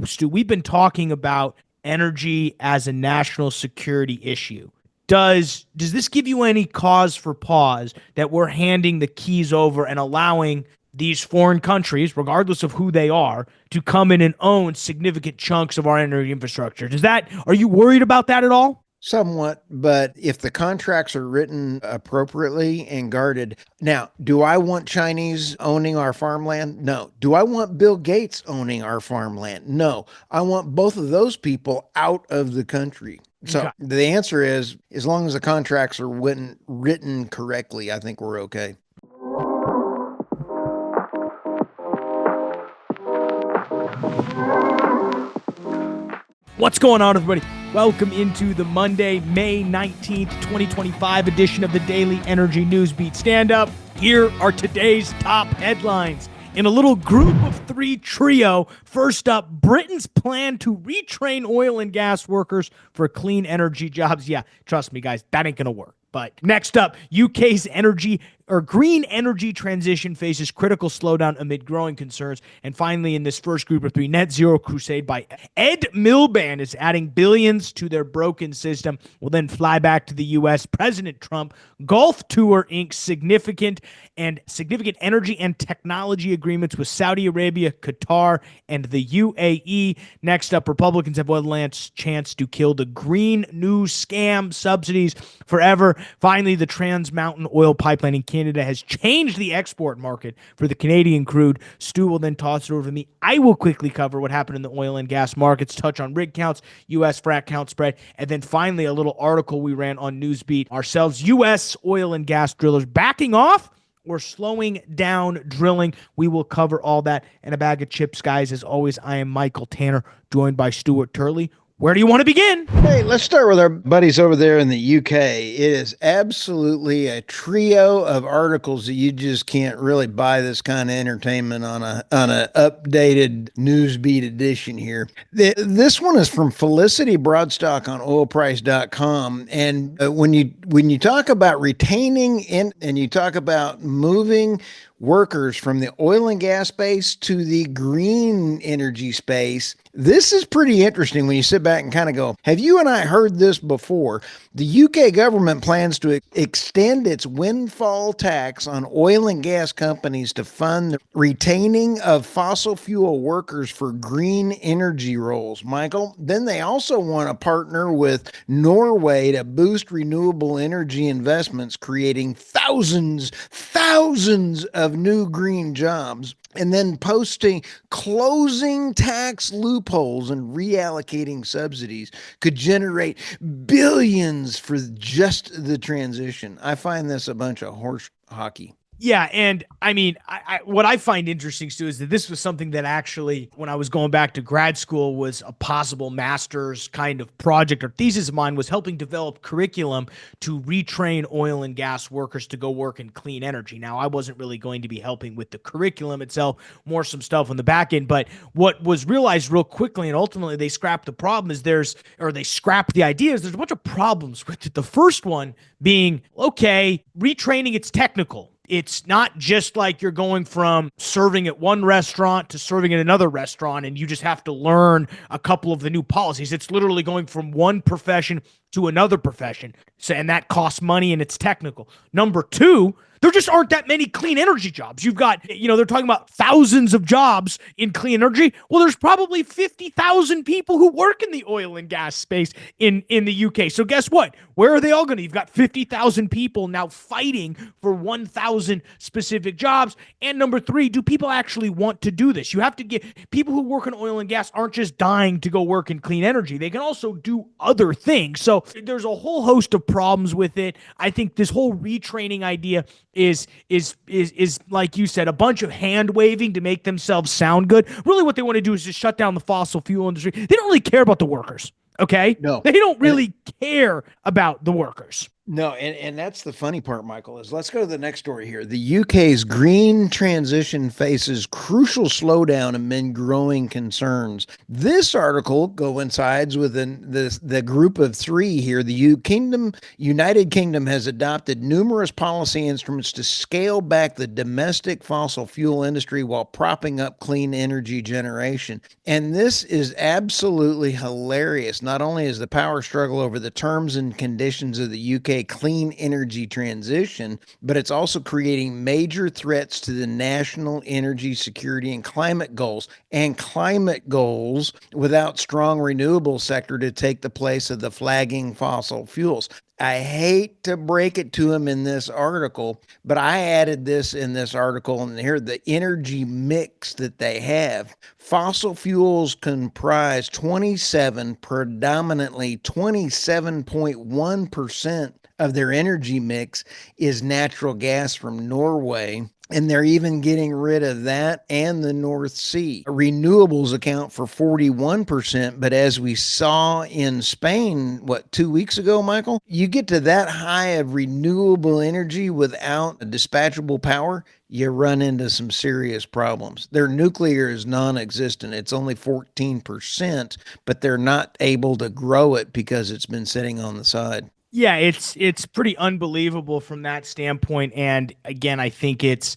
Stu, we've been talking about energy as a national security issue. Does this give you any cause for pause that we're handing the keys over and allowing these foreign countries, regardless of who they are, to come in and own significant chunks of our energy infrastructure? Are you worried about that at all? Somewhat, but if the contracts are written appropriately and guarded. Now, do I want Chinese owning our farmland? No. Do I want Bill Gates owning our farmland? No. I want both of those people out of the country. So the answer is, as long as the contracts are written correctly, I think we're okay. What's going on, everybody? Welcome into the Monday, May 19th, 2025 edition of the Daily Energy News Beat. Standup. Here are today's top headlines. In a little group of three trio, first up, Britain's plan to retrain oil and gas workers for clean energy jobs. Yeah, trust me, guys, that ain't going to work. But next up, UK's green energy transition faces critical slowdown amid growing concerns. And finally, in this first group of three, net zero crusade by Ed Miliban is adding billions to their broken system. We'll then fly back to the U.S. President Trump Gulf Tour inks significant energy and technology agreements with Saudi Arabia, Qatar, and the UAE. Next up, Republicans have one last chance to kill the green new scam subsidies forever. Finally, the Trans Mountain oil pipeline in Canada has changed the export market for the Canadian crude. Stu will then toss it over to me. I will quickly cover what happened in the oil and gas markets, touch on rig counts, U.S. frac count spread, and then finally a little article we ran on Newsbeat ourselves. U.S. oil and gas drillers backing off or slowing down drilling. We will cover all that and a bag of chips, guys. As always, I am Michael Tanner, joined by Stuart Turley. Where do you want to begin? Hey, let's start with our buddies over there in the UK. It is absolutely a trio of articles that you just can't really buy this kind of entertainment on an updated Newsbeat edition here. This one is from Felicity Broadstock on oilprice.com. And when you talk about retaining and you talk about moving workers from the oil and gas space to the green energy space, this is pretty interesting when you sit back and kind of go, have you and I heard this before? The UK government plans to extend its windfall tax on oil and gas companies to fund the retaining of fossil fuel workers for green energy roles, Michael. Then they also want to partner with Norway to boost renewable energy investments, creating thousands of new green jobs, and then closing tax loopholes and reallocating subsidies could generate billions for just the transition. I find this a bunch of horse hockey. Yeah, and I mean, what I find interesting, Stu, is that this was something that actually, when I was going back to grad school, was a possible master's kind of project or thesis of mine, was helping develop curriculum to retrain oil and gas workers to go work in clean energy. Now, I wasn't really going to be helping with the curriculum itself, more some stuff on the back end, but what was realized real quickly, and ultimately they scrapped the problem, they scrapped the idea, is there's a bunch of problems with it. The first one being, okay, retraining, it's technical. It's not just like you're going from serving at one restaurant to serving at another restaurant and you just have to learn a couple of the new policies. It's literally going from one profession to another profession. So, and that costs money and it's technical. Number two, there just aren't that many clean energy jobs. You've got, they're talking about thousands of jobs in clean energy. Well, there's probably 50,000 people who work in the oil and gas space in the UK. So guess what? Where are they all going to? You've got 50,000 people now fighting for 1,000 specific jobs. And number three, do people actually want to do this? You have to get people who work in oil and gas aren't just dying to go work in clean energy. They can also do other things. So there's a whole host of problems with it. I think this whole retraining idea is like you said, a bunch of hand waving to make themselves sound good. Really what they want to do is just shut down the fossil fuel industry. They don't really care about the workers. Okay? No. They don't really care about the workers. No, and that's the funny part, Michael, is let's go to the next story here. The UK's green transition faces crucial slowdown amid growing concerns. This article coincides with the group of three here. United Kingdom has adopted numerous policy instruments to scale back the domestic fossil fuel industry while propping up clean energy generation. And this is absolutely hilarious. Not only is the power struggle over the terms and conditions of the UK clean energy transition, but it's also creating major threats to the national energy security and climate goals. And climate goals without strong renewable sector to take the place of the flagging fossil fuels. I hate to break it to him in this article, but I added this in this article, and here the energy mix that they have. Fossil fuels comprise predominantly 27.1% of their energy mix is natural gas from Norway. And they're even getting rid of that and the North Sea. Renewables account for 41%, but as we saw in Spain, 2 weeks ago, Michael, you get to that high of renewable energy without dispatchable power, you run into some serious problems. Their nuclear is non existent. It's only 14%, but they're not able to grow it because it's been sitting on the side. Yeah, it's pretty unbelievable from that standpoint. And again, I think it's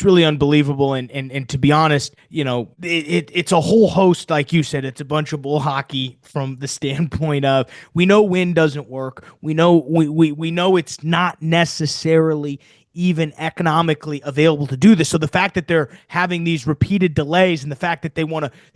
really unbelievable. And to be honest, it's a whole host, like you said, it's a bunch of bull hockey from the standpoint of we know wind doesn't work. We know it's not necessarily even economically available to do this. So the fact that they're having these repeated delays and the fact that they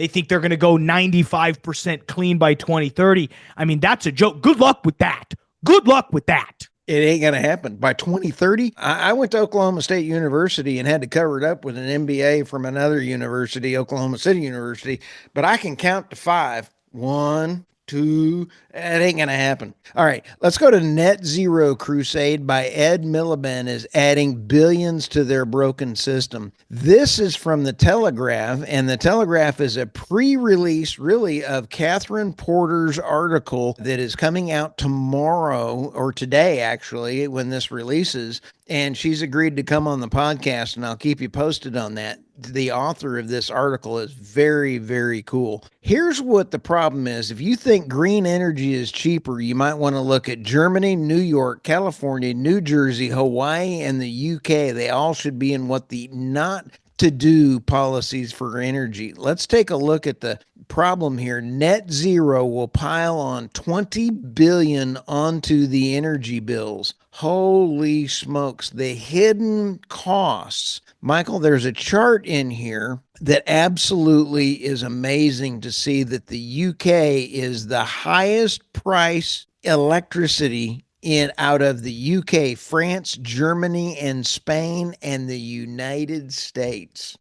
think they're going to go 95% clean by 2030, I mean, that's a joke. Good luck with that. Good luck with that. It ain't going to happen. By 2030, I went to Oklahoma State University and had to cover it up with an MBA from another university, Oklahoma City University, but I can count to five. One, two, it ain't gonna happen. All right, let's go to Net Zero Crusade by Ed Miliban is adding billions to their broken system. This is from the Telegraph, and the Telegraph is a pre-release, really, of Catherine Porter's article that is coming out tomorrow or today, actually, when this releases. And she's agreed to come on the podcast, and I'll keep you posted on that. The author of this article is very, very cool. Here's what the problem is. If you think green energy is cheaper, you might want to look at Germany, New York, California, New Jersey, Hawaii, and the UK. They all should be in what the not to do policies for energy. Let's take a look at the problem here. Net zero will pile on 20 billion onto the energy bills. Holy smokes, the hidden costs. Michael, there's a chart in here that absolutely is amazing to see that the UK is the highest price electricity in out of the UK, France, Germany, and Spain, and the United States.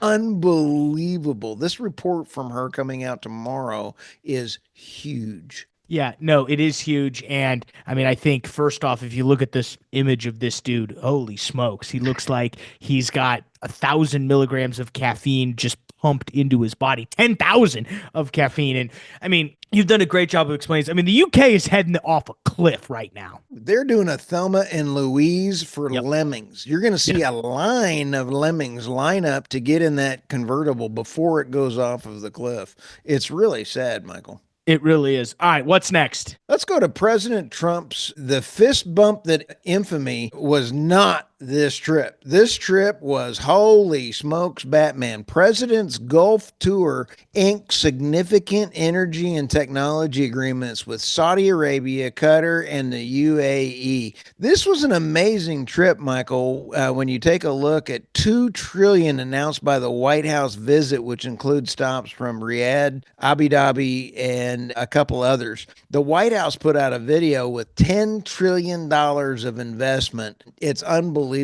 Unbelievable. This report from her coming out tomorrow is huge. Yeah, no, it is huge. And I mean, I think first off, if you look at this image of this dude, holy smokes, he looks like he's got 1,000 milligrams of caffeine just pumped into his body, 10,000 of caffeine. And I mean, you've done a great job of explaining this. I mean, the UK is heading off a cliff right now. They're doing a Thelma and Louise for Yep. lemmings. You're going to see a line of lemmings line up to get in that convertible before it goes off of the cliff. It's really sad, Michael. It really is. All right, what's next? Let's go to President Trump's. The fist bump that infamy was not this trip. This trip was holy smokes, Batman. President's Gulf Tour inked significant energy and technology agreements with Saudi Arabia, Qatar, and the UAE. This was an amazing trip, Michael. When you take a look at $2 trillion announced by the White House visit, which includes stops from Riyadh, Abu Dhabi, and a couple others. The White House put out a video with $10 trillion of investment. It's unbelievable.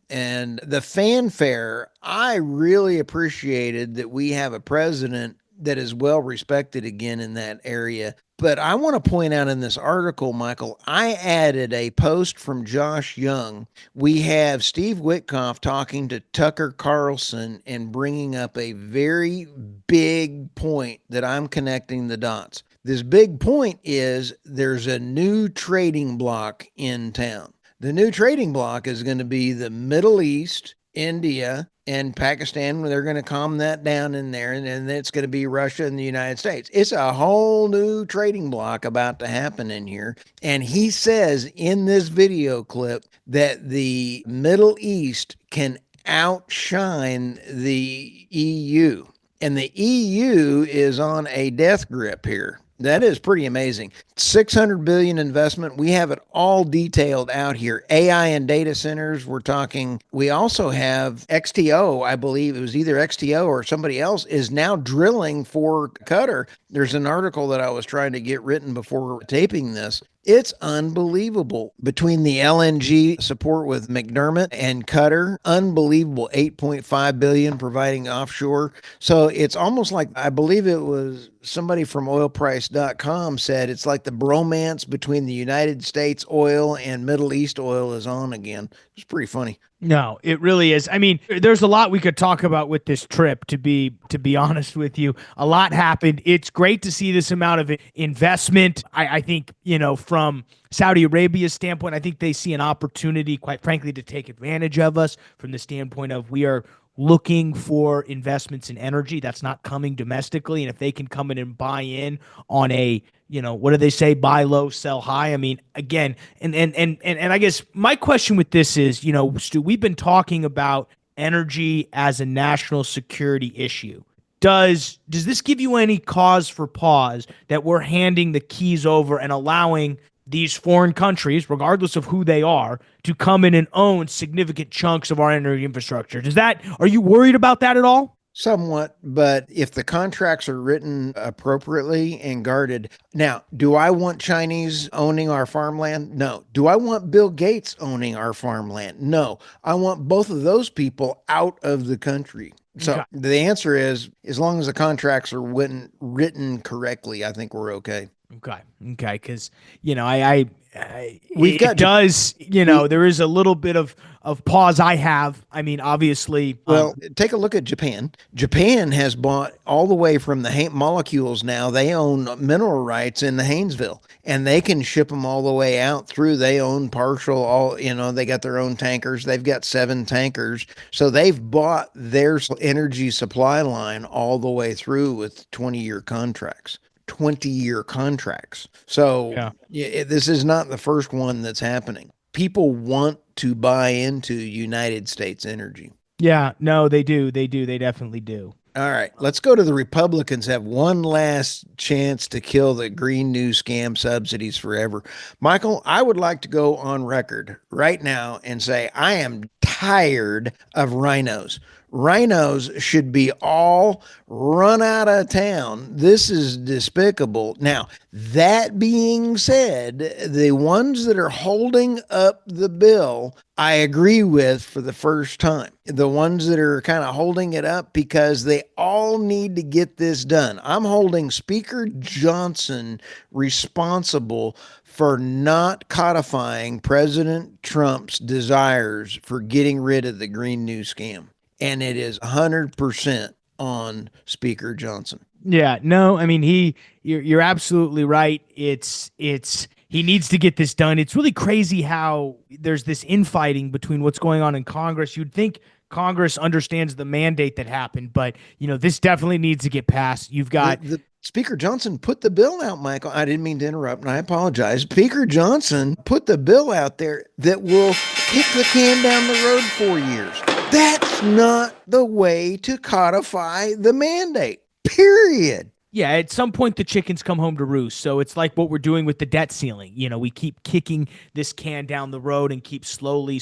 And the fanfare, I really appreciated that we have a president that is well respected again in that area. But I want to point out in this article, Michael, I added a post from Josh Young. We have Steve Witkoff talking to Tucker Carlson and bringing up a very big point that I'm connecting the dots. This big point is there's a new trading block in town. The new trading block is going to be the Middle East, India, and Pakistan. They're going to calm that down in there, and then it's going to be Russia and the United States. It's a whole new trading block about to happen in here. And he says in this video clip that the Middle East can outshine the EU. And the EU is on a death grip here. That is pretty amazing. 600 billion investment. We have it all detailed out here. AI and data centers. We're talking. We also have XTO. I believe it was either XTO or somebody else is now drilling for Qatar. There's an article that I was trying to get written before taping this. It's unbelievable. Between the LNG support with McDermott and Qatar, unbelievable. 8.5 billion providing offshore. So it's almost like, I believe it was somebody from oilprice.com said it's like the bromance between the United States oil and Middle East oil is on again. It's pretty funny. No, it really is. I mean, there's a lot we could talk about with this trip, to be honest with you. A lot happened. It's great to see this amount of investment. I think, from Saudi Arabia's standpoint, I think they see an opportunity, quite frankly, to take advantage of us from the standpoint of we are looking for investments in energy that's not coming domestically. And if they can come in and buy in on a, what do they say? Buy low, sell high. I mean, again, and I guess my question with this is, Stu, we've been talking about energy as a national security issue. Does this give you any cause for pause that we're handing the keys over and allowing these foreign countries, regardless of who they are, to come in and own significant chunks of our energy infrastructure? Are you worried about that at all? Somewhat, but if the contracts are written appropriately and guarded. Now, do I want Chinese owning our farmland? No. Do I want Bill Gates owning our farmland? No. I want both of those people out of the country. So okay. The answer is, as long as the contracts are written correctly, I think we're okay. Okay. Because, there is a little bit of pause I have. I mean, obviously. Well, take a look at Japan. Japan has bought all the way from the molecules now. They own mineral rights in the Haynesville, and they can ship them all the way out through. They own they got their own tankers. They've got 7 tankers. So they've bought their energy supply line all the way through with 20-year contracts. 20-year contracts. So this is not the first one that's happening. People want to buy into United States energy. Yeah, no, they do. They definitely do. All right, let's go to the Republicans. Have one last chance to kill the Green New Scam subsidies forever. Michael, I would like to go on record right now and say I am tired of rhinos. Rhinos should be all run out of town. This is despicable. Now, that being said, the ones that are holding up the bill, I agree with for the first time. The ones that are kind of holding it up because they all need to get this done. I'm holding Speaker Johnson responsible for not codifying President Trump's desires for getting rid of the Green New Scam. And it is 100% on Speaker Johnson. Yeah, no, I mean, you're absolutely right. He needs to get this done. It's really crazy how there's this infighting between what's going on in Congress. You'd think Congress understands the mandate that happened, but this definitely needs to get passed. You've got the Speaker Johnson put the bill out, Michael. I didn't mean to interrupt, and I apologize. Speaker Johnson put the bill out there that will kick the can down the road 4 years. That's not the way to codify the mandate, period. Yeah, at some point the chickens come home to roost. So it's like what we're doing with the debt ceiling. We keep kicking this can down the road and keep slowly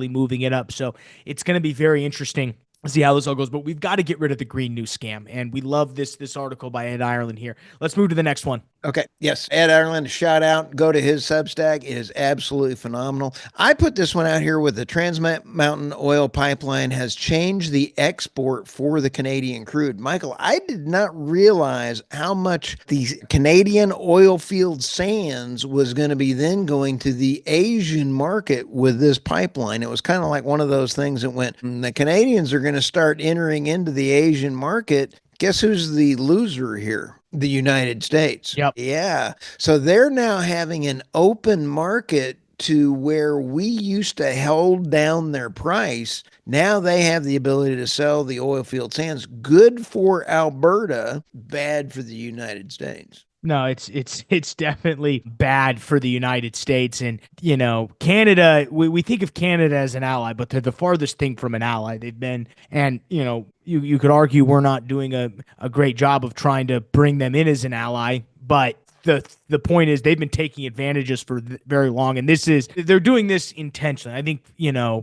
moving it up. So it's going to be very interesting to see how this all goes. But we've got to get rid of the Green New Scam. And we love this article by Ed Ireland here. Let's move to the next one. Okay. Yes. Ed Ireland, shout out. Go to his Substack. It is absolutely phenomenal. I put this one out here with the Trans Mountain Oil Pipeline has changed the export for the Canadian crude. Michael, I did not realize how much the Canadian oil field sands was going to be then going to the Asian market with this pipeline. It was kind of like one of those things that went, the Canadians are going to start entering into the Asian market. Guess who's the loser here? The United States. Yep. Yeah. So they're now having an open market to where we used to hold down their price. Now they have the ability to sell the oil field sands. Good for Alberta, bad for the United States. No, it's definitely bad for the United States. And, Canada, we think of Canada as an ally, but they're the farthest thing from an ally they've been. And, you could argue we're not doing a great job of trying to bring them in as an ally, but the point is they've been taking advantages for very long, and they're doing this intentionally. I think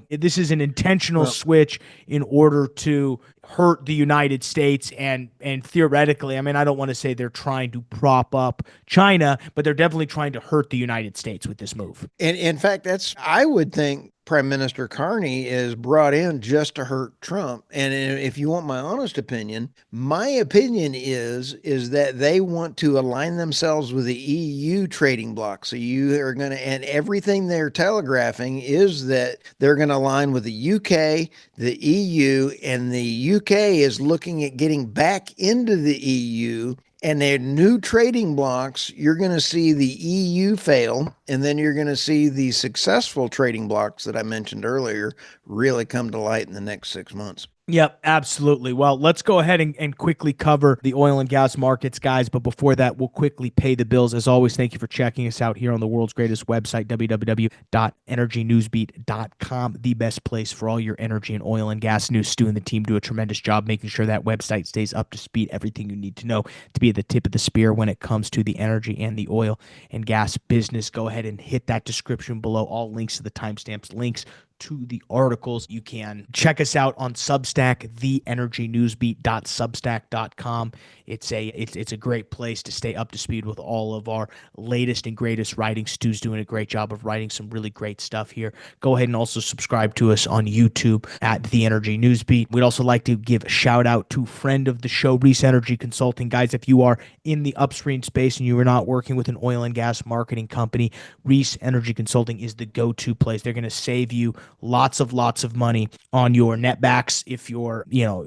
this is an intentional switch in order to hurt the United States, and theoretically, I mean, I don't want to say they're trying to prop up China, but they're definitely trying to hurt the United States with this move. And in fact, I would think Prime Minister Carney is brought in just to hurt Trump. And if you want my honest opinion, my opinion is that they want to align themselves with the EU trading bloc. So you are going to, and everything they're telegraphing is that they're going to align with the UK, the EU, and the UK is looking at getting back into the EU. And their new trading blocks, you're going to see the EU fail, and then you're going to see the successful trading blocks that I mentioned earlier really come to light in the next 6 months. Yep, absolutely. Well, let's go ahead and quickly cover the oil and gas markets, guys. But before that, we'll quickly pay the bills. As always, thank you for checking us out here on the world's greatest website, www.energynewsbeat.com, the best place for all your energy and oil and gas news. Stu and the team do a tremendous job making sure that website stays up to speed, everything you need to know to be at the tip of the spear when it comes to the energy and the oil and gas business. Go ahead and hit that description below. All links to the timestamps, links to the articles. You can check us out on Substack, theenergynewsbeat.substack.com. It's a great place to stay up to speed with all of our latest and greatest writing. Stu's doing a great job of writing some really great stuff here. Go ahead and also subscribe to us on YouTube at The Energy Newsbeat. We'd also like to give a shout out to friend of the show, Reese Energy Consulting. Guys, if you are in the upstream space and you are not working with an oil and gas marketing company, Reese Energy Consulting is the go-to place. They're going to save you lots of money on your netbacks. If you're,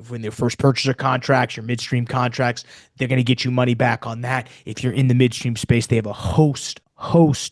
when their first purchaser contracts, your midstream contracts, they're going to get you money back on that. If you're in the midstream space, they have a host. I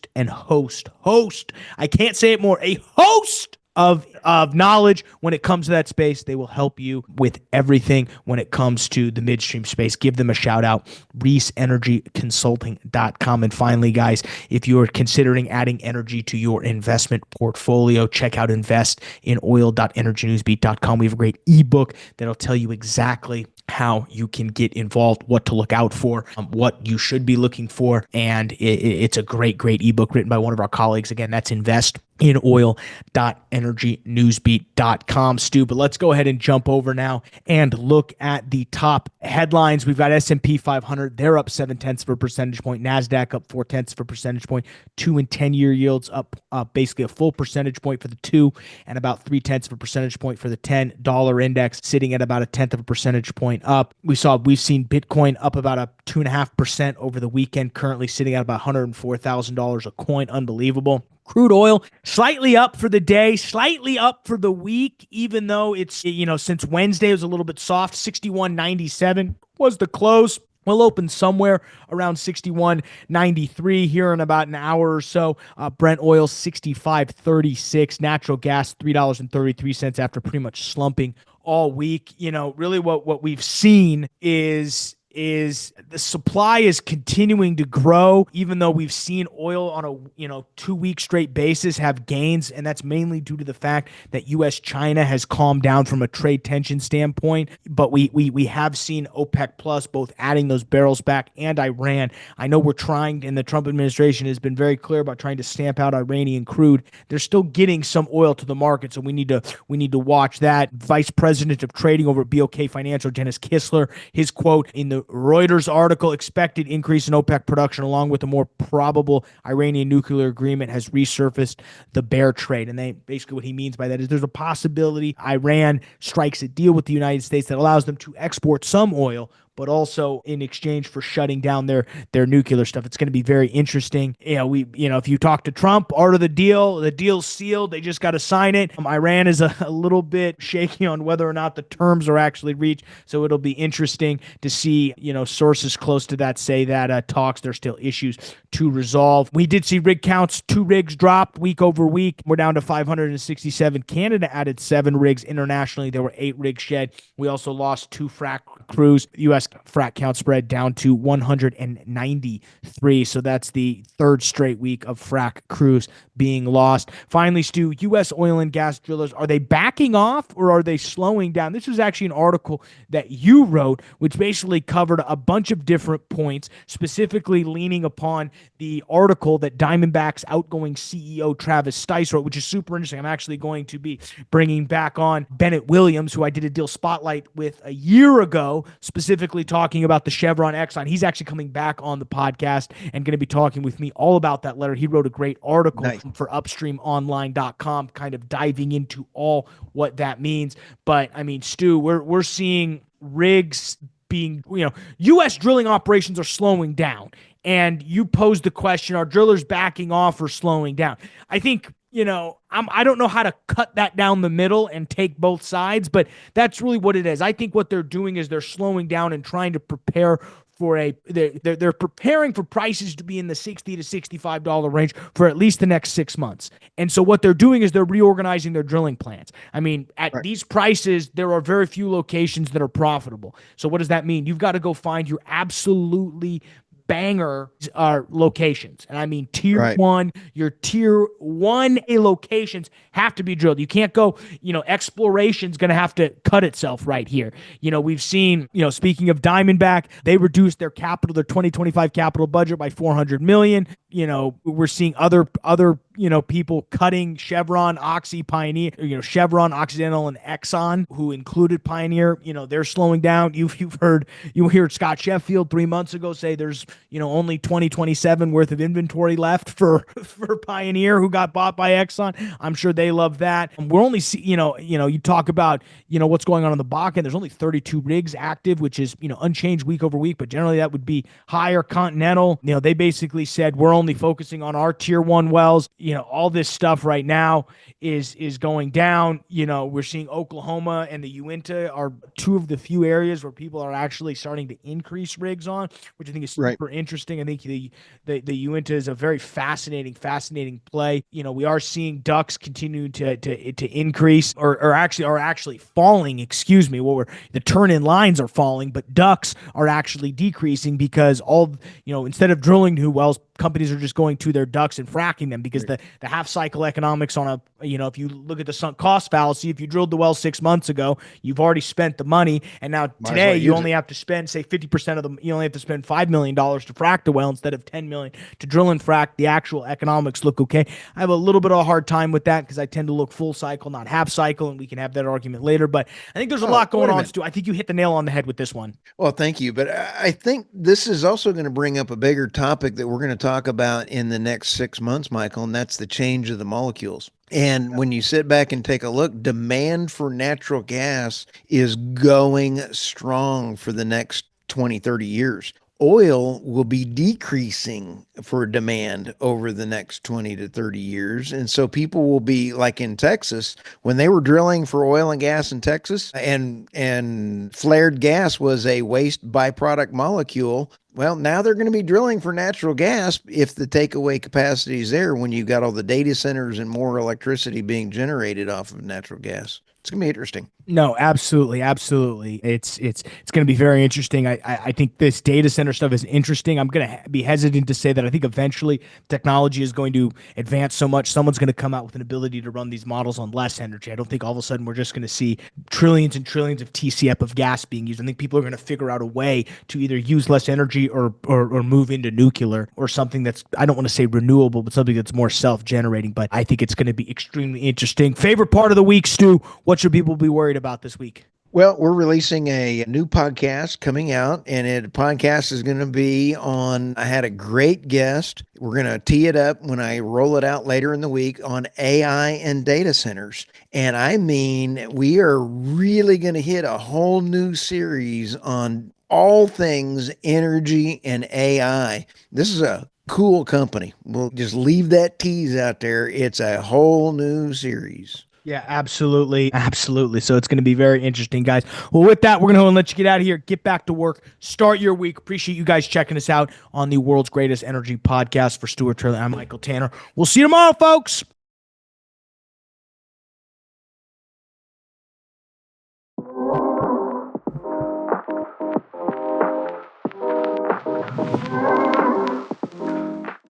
can't say it more. A host of knowledge when it comes to that space. They will help you with everything when it comes to the midstream space. Give them a shout out, reeseenergyconsulting.com. And finally, guys, if you're considering adding energy to your investment portfolio, check out investinoil.energynewsbeat.com. We have a great ebook that'll tell you exactly how you can get involved, what to look out for, what you should be looking for. And it's a great ebook written by one of our colleagues. Again, that's investinOil.energynewsbeat.com, Stu. But let's go ahead and jump over now and look at the top headlines. We've got S&P 500. They're up 0.7 of a percentage point. NASDAQ up 0.4 of a percentage point. 2 and 10 year yields up basically a full percentage point for the 2 and about 0.3 of a percentage point for the $10 index, sitting at about 0.1 of a percentage point up. We've seen Bitcoin up about a 2.5% over the weekend, currently sitting at about $104,000 a coin. Unbelievable. Crude oil slightly up for the day, slightly up for the week, even though it's, since Wednesday it was a little bit soft. 61.97 was the close. We'll open somewhere around 61.93 here in about an hour or so. Brent oil 65.36. Natural gas $3.33 after pretty much slumping all week. Really what we've seen is the supply is continuing to grow, even though we've seen oil on a 2-week straight basis have gains, and that's mainly due to the fact that U.S.-China has calmed down from a trade tension standpoint. But we have seen OPEC Plus both adding those barrels back, and Iran. I know we're trying, and the Trump administration has been very clear about trying to stamp out Iranian crude. They're still getting some oil to the market, so we need to watch that. Vice President of Trading over at BOK Financial, Dennis Kissler, his quote in the Reuters article, expected increase in OPEC production along with a more probable Iranian nuclear agreement has resurfaced the bear trade. And basically what he means by that is there's a possibility Iran strikes a deal with the United States that allows them to export some oil, but also in exchange for shutting down their nuclear stuff. It's going to be very interesting. If you talk to Trump, art of the deal's sealed. They just got to sign it. Iran is a little bit shaky on whether or not the terms are actually reached. So it'll be interesting to see, sources close to that say that talks, there's still issues to resolve. We did see rig counts, 2 rigs dropped week over week. We're down to 567. Canada added 7 rigs. Internationally, there were 8 rigs shed. We also lost 2 frac crews. U.S. frac count spread down to 193. So that's the 3rd straight week of frac crews being lost. Finally, Stu, U.S. oil and gas drillers, are they backing off or are they slowing down? This was actually an article that you wrote, which basically covered a bunch of different points, specifically leaning upon the article that Diamondback's outgoing CEO Travis Stice wrote, which is super interesting. I'm actually going to be bringing back on Bennett Williams, who I did a deal spotlight with a year ago, specifically talking about the Chevron Exxon. He's actually coming back on the podcast and going to be talking with me all about that letter. He wrote a great article for upstreamonline.com, kind of diving into all what that means. But I mean, Stu, we're seeing rigs being, U.S. drilling operations are slowing down. And you posed the question, are drillers backing off or slowing down? I think, I don't know how to cut that down the middle and take both sides, but that's really what it is. I think what they're doing is they're slowing down and trying to prepare for they're preparing for prices to be in the $60 to $65 range for at least the next 6 months. And so what they're doing is they're reorganizing their drilling plans. I mean, at these prices, there are very few locations that are profitable. So what does that mean? You've got to go find your absolutely banger locations. And I mean, tier 1, your tier 1A locations have to be drilled. You can't go, exploration's going to have to cut itself right here. We've seen, speaking of Diamondback, they reduced their 2025 capital budget by $400 million. We're seeing other people cutting Chevron, Oxy, Pioneer, Chevron, Occidental, and Exxon, who included Pioneer. They're slowing down. You heard Scott Sheffield 3 months ago say there's only 2027 worth of inventory left for Pioneer, who got bought by Exxon. I'm sure they love that. And we're only you talk about what's going on the Bakken. There's only 32 rigs active, which is unchanged week over week, but generally that would be higher. Continental, they basically said we're only focusing on our tier 1 wells. All this stuff right now is going down. We're seeing Oklahoma and the Uinta are 2 of the few areas where people are actually starting to increase rigs on, which I think is super interesting. I think the Uinta is a very fascinating play. We are seeing DUCs continue to increase or actually falling. Excuse me. The turn-in lines are falling, but DUCs are actually decreasing because instead of drilling new wells, companies are just going to their DUCs and fracking them because the half cycle economics on if you look at the sunk cost fallacy, if you drilled the well 6 months ago, you've already spent the money. And now today you only have to spend, say, 50% of them. You only have to spend $5 million to frack the well instead of $10 million to drill and frack. The actual economics look okay. I have a little bit of a hard time with that because I tend to look full cycle, not half cycle. And we can have that argument later, but I think there's a lot going on, Stu. I think you hit the nail on the head with this one. Well, thank you. But I think this is also going to bring up a bigger topic that we're going to talk about in the next 6 months, Michael, and that's the change of the molecules. And when you sit back and take a look, demand for natural gas is going strong for the next 20, 30 years. Oil will be decreasing for demand over the next 20 to 30 years. And so people will be like in Texas, when they were drilling for oil and gas in Texas and flared gas was a waste byproduct molecule. Well, now they're going to be drilling for natural gas if the takeaway capacity is there when you've got all the data centers and more electricity being generated off of natural gas. It's going to be interesting. No, absolutely. It's going to be very interesting. I think this data center stuff is interesting. I'm going to be hesitant to say that I think eventually technology is going to advance so much. Someone's going to come out with an ability to run these models on less energy. I don't think all of a sudden we're just going to see trillions and trillions of TCF of gas being used. I think people are going to figure out a way to either use less energy or move into nuclear or something that's, I don't want to say renewable, but something that's more self-generating. But I think it's going to be extremely interesting. Favorite part of the week, Stu? What should people be worried about this week? Well, we're releasing a new podcast coming out, and the podcast is going to be on, I had a great guest. We're going to tee it up when I roll it out later in the week on AI and data centers. And I mean, we are really going to hit a whole new series on all things energy and AI. This is a cool company. We'll just leave that tease out there. It's a whole new series. Yeah, absolutely. Absolutely. So it's going to be very interesting, guys. Well, with that, we're going to go and let you get out of here, get back to work, start your week. Appreciate you guys checking us out on the world's greatest energy podcast. For Stuart, Turley, I'm Michael Tanner. We'll see you tomorrow, folks.